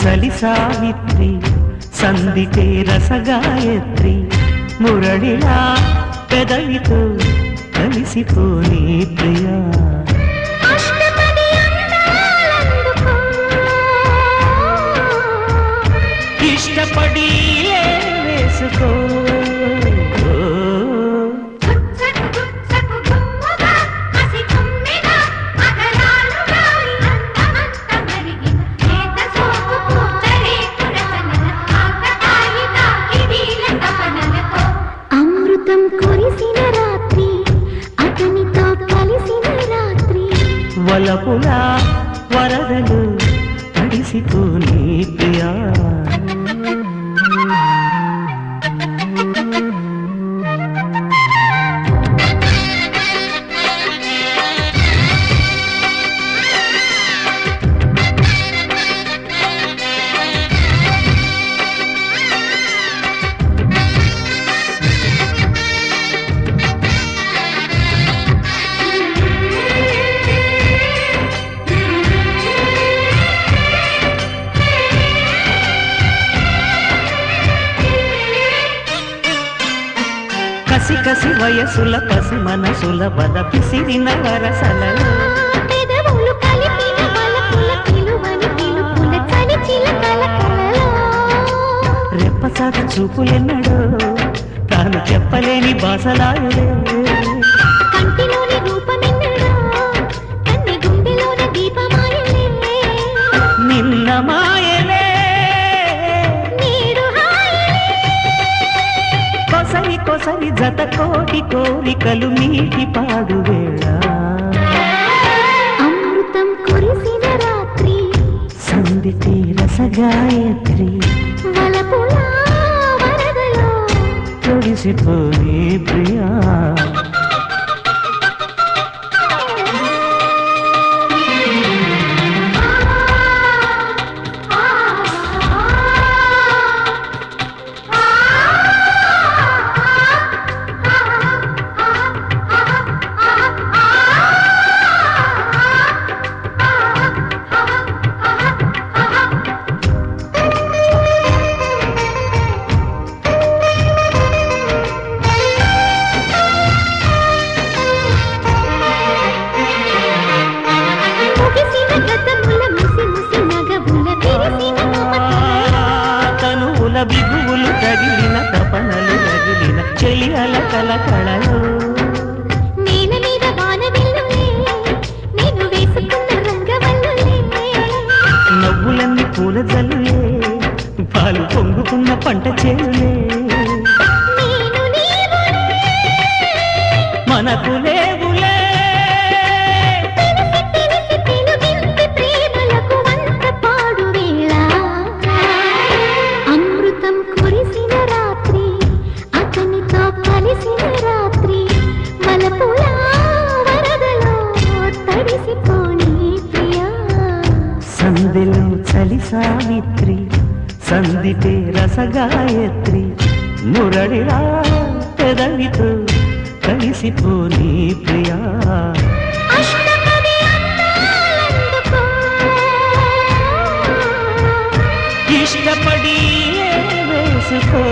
చలి సావిత్రి సందితే రసగాయత్రి మురళిలా పెదవితో కలిసిపోని ప్రియా ఇష్టపడి వేసుకో అమృతం కురిసిన రాత్రి అతనితో కలిసిన రాత్రి వలపులా వరదలు తడిసిపోని ప్రియా కసి కసి వయసుల పసి మనసుల బద పిసిరిన వరసలలో పెదవులు కలిపిన వలపుల పిలువని పిలుపుల చలి చిలకల కలలో రెప్పసాట చూపులెన్నడో తాను చెప్పలేని బాసలాయలే కంటిలోని రూపమెన్నడో కన్ని గుండెలోని దీపమాయలే నిన్న మాయలే నీడు కొసరి కొసరి జత కోటి కోరికలు మీటి పాడు వేళ అమృతం కురిసిన రాత్రి సందితే రసగాయత్రి వలపుల వరదలో తొడిసిపోని ప్రియా తనువుల బిగువులు తగిలిన తపనలు తగిలిన చెలియల కలకళలు నేల మీద వానవిల్లులే నేను వేసుకున్న రంగవల్లులే నవ్వులన్నీ పూల జల్లులే పాలు పొంగుకున్న పంట చేనులే నేను నీవులే మనకు లేవులే తెలిసి తెలుగింది ప్రేమలకు వంత పాడు వేళ అమృతం కురిసిన రాత్రి అతనితో కలిసిన రాత్రి వలపుల వరదలో తడిసిపోని ప్రియా సందిలో చలి సావిత్రి సందితే రసగాయత్రి మురళిలా పెదవితో కలిసిపోని ప్రియా అష్టపది అందాలందుకో ఇష్టపడి వేసుకో